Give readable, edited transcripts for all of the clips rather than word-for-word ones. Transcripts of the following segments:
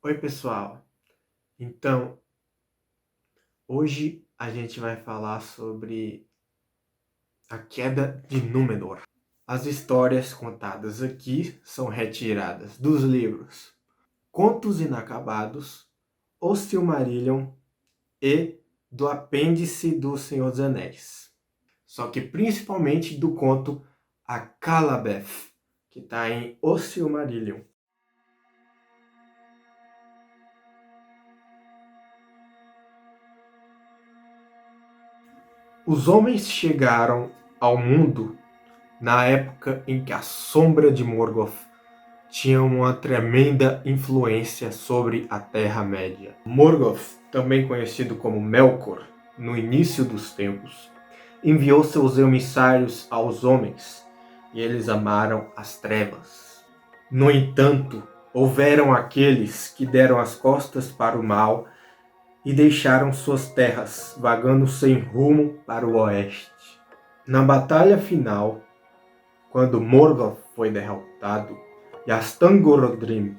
Oi, pessoal. Então, hoje a gente vai falar sobre a queda de Númenor. As histórias contadas aqui são retiradas dos livros Contos Inacabados, O Silmarillion e do apêndice do Senhor dos Anéis. Só que principalmente do conto A Calabeth, que está em O Silmarillion. Os homens chegaram ao mundo na época em que a sombra de Morgoth tinha uma tremenda influência sobre a Terra-média. Morgoth, também conhecido como Melkor, no início dos tempos, enviou seus emissários aos homens, e eles amaram as trevas. No entanto, houveram aqueles que deram as costas para o mal e deixaram suas terras, vagando sem rumo para o oeste. Na batalha final, quando Morgoth foi derrotado e as Thangorodrim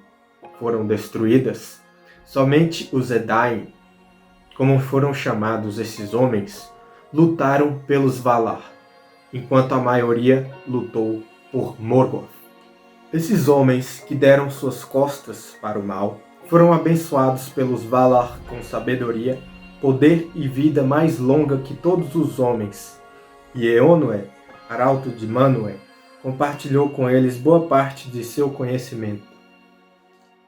foram destruídas, somente os Edain, como foram chamados esses homens, lutaram pelos Valar, enquanto a maioria lutou por Morgoth. Esses homens que deram suas costas para o mal foram abençoados pelos Valar com sabedoria, poder e vida mais longa que todos os homens, e Eonwë, arauto de Manwë, compartilhou com eles boa parte de seu conhecimento.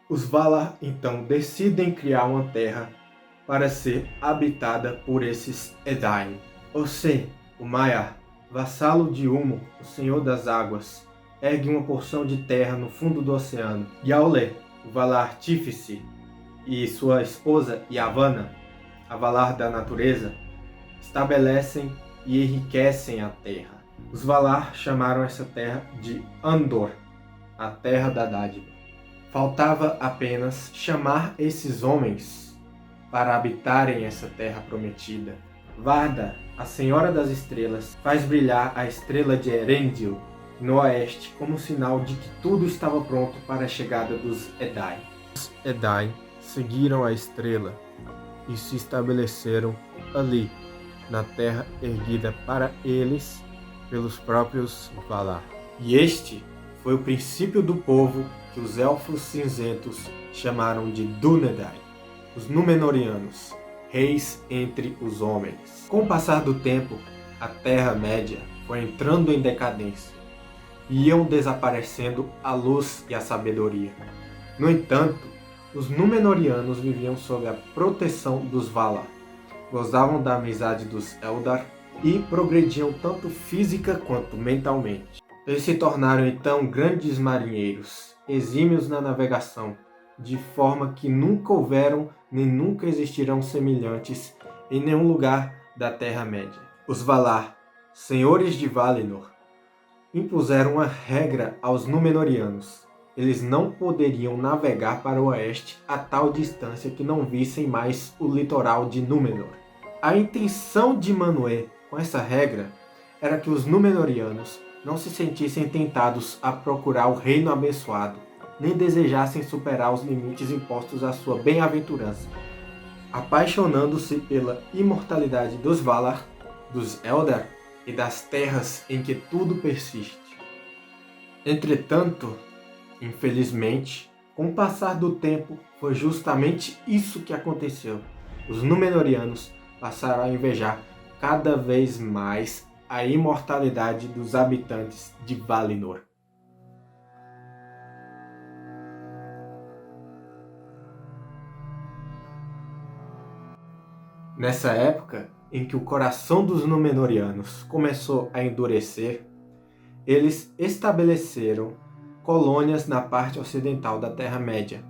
Os Valar então decidem criar uma terra para ser habitada por esses Edain. Ossë, o Maiar, vassalo de Ulmo, o Senhor das Águas, ergue uma porção de terra no fundo do oceano. Yaollè, o Valar Artífice, e sua esposa Yavanna, a Valar da natureza, estabelecem e enriquecem a terra. Os Valar chamaram essa terra de Andor, a terra da dádiva. Faltava apenas chamar esses homens para habitarem essa terra prometida. Varda, a Senhora das Estrelas, faz brilhar a estrela de Elendil no oeste como sinal de que tudo estava pronto para a chegada dos Edain. Os Edain seguiram a estrela e se estabeleceram ali, na terra erguida para eles pelos próprios Valar. E este foi o princípio do povo que os Elfos Cinzentos chamaram de Dúnedain, os Númenóreanos, reis entre os homens. Com o passar do tempo, a Terra-média foi entrando em decadência e iam desaparecendo a luz e a sabedoria. No entanto, os Númenóreanos viviam sob a proteção dos Valar, gozavam da amizade dos Eldar e progrediam tanto física quanto mentalmente. Eles se tornaram então grandes marinheiros, exímios na navegação, de forma que nunca houveram nem nunca existirão semelhantes em nenhum lugar da Terra-média. Os Valar, senhores de Valinor, impuseram uma regra aos Númenóreanos. Eles não poderiam navegar para o oeste a tal distância que não vissem mais o litoral de Númenor. A intenção de Manwë com essa regra era que os Númenóreanos não se sentissem tentados a procurar o reino abençoado, nem desejassem superar os limites impostos à sua bem-aventurança, apaixonando-se pela imortalidade dos Valar, dos Eldar e das terras em que tudo persiste. Entretanto, infelizmente, com o passar do tempo, foi justamente isso que aconteceu. Os Númenóreanos passaram a invejar cada vez mais a imortalidade dos habitantes de Valinor. Nessa época, em que o coração dos Númenóreanos começou a endurecer, eles estabeleceram colônias na parte ocidental da Terra-média,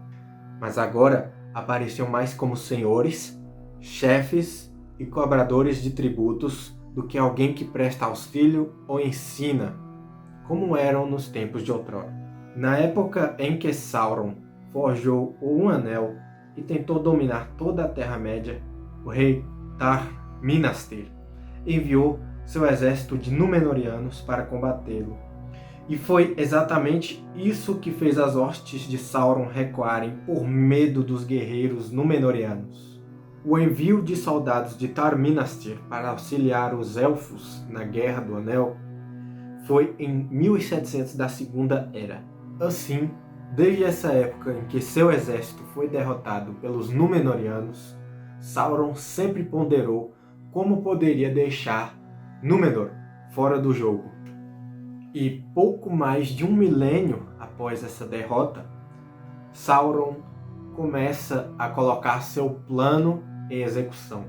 mas agora apareciam mais como senhores, chefes e cobradores de tributos do que alguém que presta auxílio ou ensina, como eram nos tempos de outrora. Na época em que Sauron forjou um anel e tentou dominar toda a Terra-média, o rei Tar-Minastir enviou seu exército de Númenóreanos para combatê-lo. E foi exatamente isso que fez as hostes de Sauron recuarem por medo dos guerreiros Númenóreanos. O envio de soldados de Tar-Minastir para auxiliar os Elfos na Guerra do Anel foi em 1700 da Segunda Era. Assim, desde essa época em que seu exército foi derrotado pelos Númenóreanos, Sauron sempre ponderou como poderia deixar Númenor fora do jogo. E pouco mais de um milênio após essa derrota, Sauron começa a colocar seu plano em execução.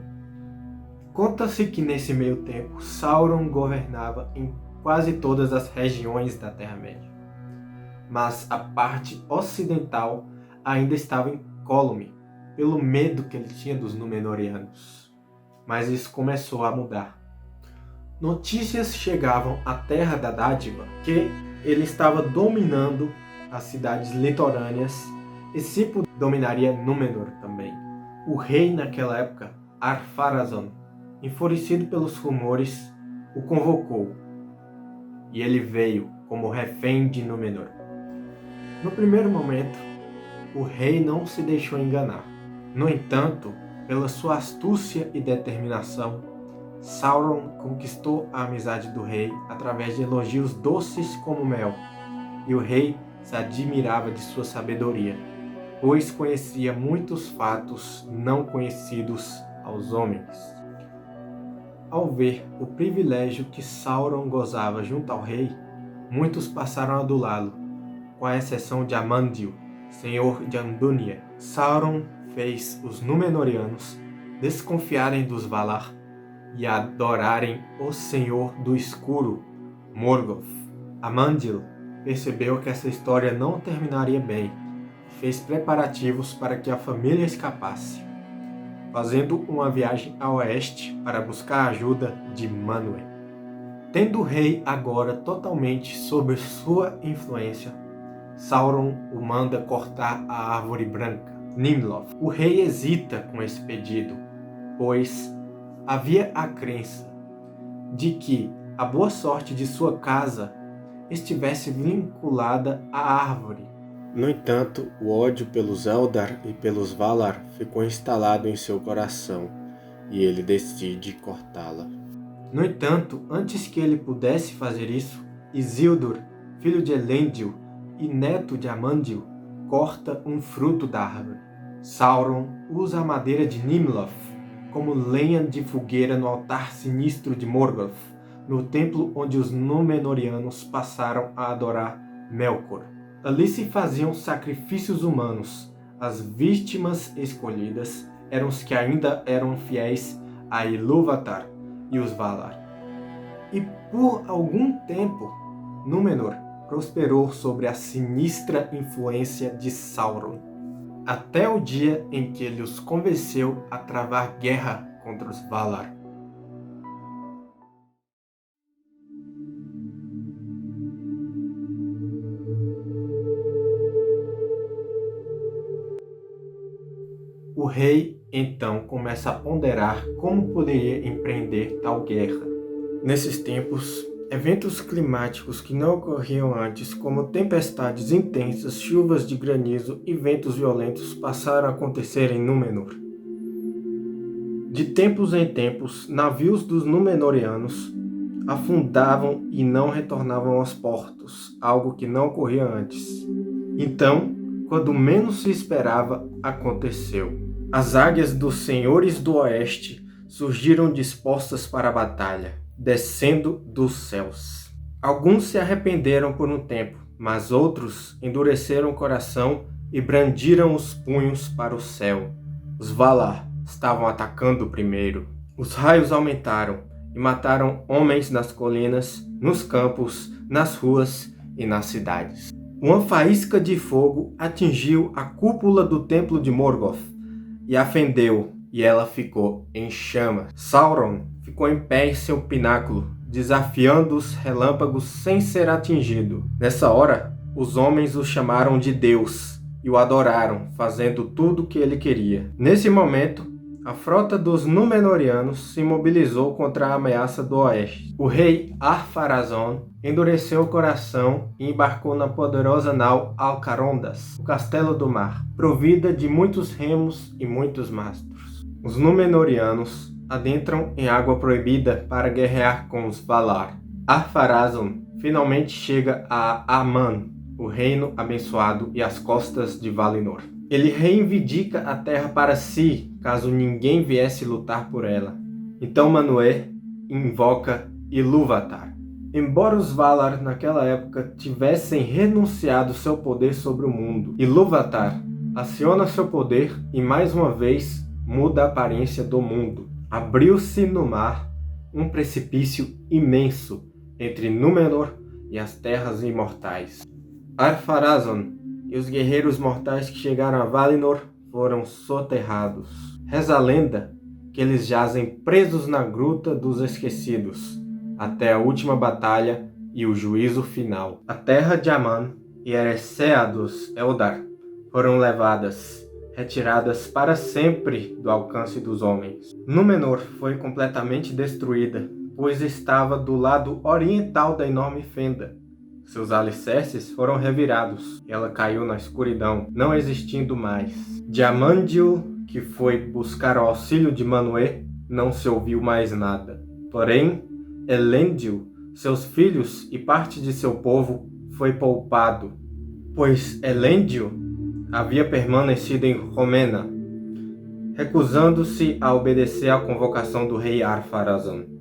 Conta-se que nesse meio tempo, Sauron governava em quase todas as regiões da Terra-média. Mas a parte ocidental ainda estava incólume, pelo medo que ele tinha dos Númenóreanos. Mas isso começou a mudar. Notícias chegavam à Terra da Dádiva que ele estava dominando as cidades litorâneas e Sipo dominaria Númenor também. O rei naquela época, Ar-Pharazôn, enfurecido pelos rumores, o convocou e ele veio como refém de Númenor. No primeiro momento, o rei não se deixou enganar. No entanto, pela sua astúcia e determinação, Sauron conquistou a amizade do rei através de elogios doces como mel, e o rei se admirava de sua sabedoria, pois conhecia muitos fatos não conhecidos aos homens. Ao ver o privilégio que Sauron gozava junto ao rei, muitos passaram a adulá-lo, com a exceção de Amandil, senhor de Andúnia. Sauron fez os Númenóreanos desconfiarem dos Valar e adorarem o Senhor do Escuro, Morgoth. Amandil percebeu que essa história não terminaria bem e fez preparativos para que a família escapasse, fazendo uma viagem a oeste para buscar a ajuda de Manwë. Tendo o rei agora totalmente sob sua influência, Sauron o manda cortar a árvore branca, Nimloth. O rei hesita com esse pedido, pois havia a crença de que a boa sorte de sua casa estivesse vinculada à árvore. No entanto, o ódio pelos Eldar e pelos Valar ficou instalado em seu coração, e ele decide cortá-la. No entanto, antes que ele pudesse fazer isso, Isildur, filho de Elendil e neto de Amandil, corta um fruto da árvore. Sauron usa a madeira de Nimloth como lenha de fogueira no altar sinistro de Morgoth, no templo onde os Númenóreanos passaram a adorar Melkor. Ali se faziam sacrifícios humanos. As vítimas escolhidas eram os que ainda eram fiéis a Ilúvatar e os Valar. E por algum tempo, Númenor prosperou sobre a sinistra influência de Sauron, até o dia em que ele os convenceu a travar guerra contra os Valar. O rei, então, começa a ponderar como poderia empreender tal guerra. Nesses tempos, eventos climáticos que não ocorriam antes, como tempestades intensas, chuvas de granizo e ventos violentos, passaram a acontecer em Númenor. De tempos em tempos, navios dos Númenóreanos afundavam e não retornavam aos portos, algo que não ocorria antes. Então, quando menos se esperava, aconteceu. As águias dos senhores do oeste surgiram dispostas para a batalha, descendo dos céus. Alguns se arrependeram por um tempo, mas outros endureceram o coração e brandiram os punhos para o céu. Os Valar estavam atacando primeiro. Os raios aumentaram e mataram homens nas colinas, nos campos, nas ruas e nas cidades. Uma faísca de fogo atingiu a cúpula do templo de Morgoth e a fendeu, e ela ficou em chamas. Sauron ficou em pé em seu pináculo, desafiando os relâmpagos sem ser atingido. Nessa hora, os homens o chamaram de Deus e o adoraram, fazendo tudo o que ele queria. Nesse momento, A frota dos Númenóreanos se mobilizou contra a ameaça do oeste. O rei Ar-Pharazôn endureceu o coração e embarcou na poderosa nau Alcarondas, o castelo do mar, provida de muitos remos e muitos mastros. Os Númenóreanos adentram em água proibida para guerrear com os Valar. Ar-Pharazôn finalmente chega a Aman, o reino abençoado e as costas de Valinor. Ele reivindica a terra para si, caso ninguém viesse lutar por ela. Então Manwë invoca Ilúvatar. Embora os Valar naquela época tivessem renunciado seu poder sobre o mundo, Ilúvatar aciona seu poder e mais uma vez muda a aparência do mundo. Abriu-se no mar um precipício imenso entre Númenor e as terras imortais. Ar-Pharazôn e os guerreiros mortais que chegaram a Valinor foram soterrados. Reza a lenda que eles jazem presos na Gruta dos Esquecidos, até a última batalha e o juízo final. A terra de Aman e Eressëa dos Eldar foram retiradas para sempre do alcance dos homens. Númenor foi completamente destruída, pois estava do lado oriental da enorme fenda. Seus alicerces foram revirados e ela caiu na escuridão, não existindo mais. De Amandil, que foi buscar o auxílio de Manwë, não se ouviu mais nada. Porém, Elendil, seus filhos e parte de seu povo foi poupado, pois Elendil havia permanecido em Rhomenna, recusando-se a obedecer à convocação do rei Ar-Pharazôn.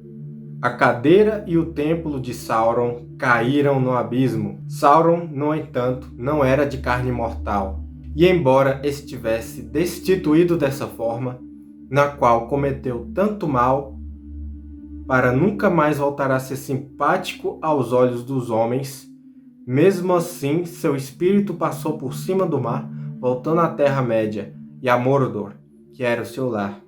A cadeira e o templo de Sauron caíram no abismo. Sauron, no entanto, não era de carne mortal, e embora estivesse destituído dessa forma, na qual cometeu tanto mal, para nunca mais voltar a ser simpático aos olhos dos homens, mesmo assim seu espírito passou por cima do mar, voltando à Terra-média e a Mordor, que era o seu lar.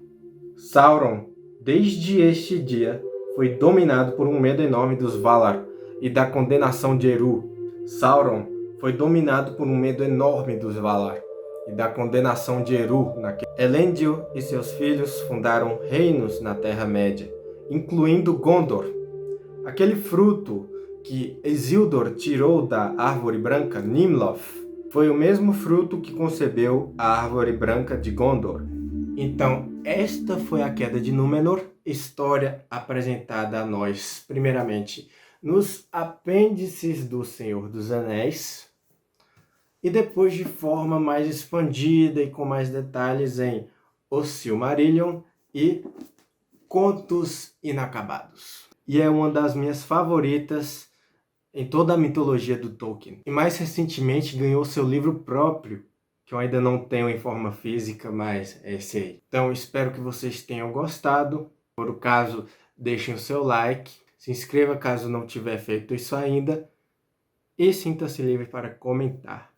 Sauron, desde este dia, foi dominado por um medo enorme dos Valar e da condenação de Eru. Sauron foi dominado por um medo enorme dos Valar e da condenação de Eru. Elendil e seus filhos fundaram reinos na Terra-média, incluindo Gondor. Aquele fruto que Isildur tirou da Árvore Branca, Nimloth, foi o mesmo fruto que concebeu a Árvore Branca de Gondor. Então, esta foi a queda de Númenor, história apresentada a nós, primeiramente, nos apêndices do Senhor dos Anéis, e depois de forma mais expandida e com mais detalhes em O Silmarillion e Contos Inacabados. E é uma das minhas favoritas em toda a mitologia do Tolkien. E mais recentemente ganhou seu livro próprio, que eu ainda não tenho em forma física, mas é esse aí. Então, espero que vocês tenham gostado. Por caso, deixem o seu like, se inscreva caso não tiver feito isso ainda, e sinta-se livre para comentar.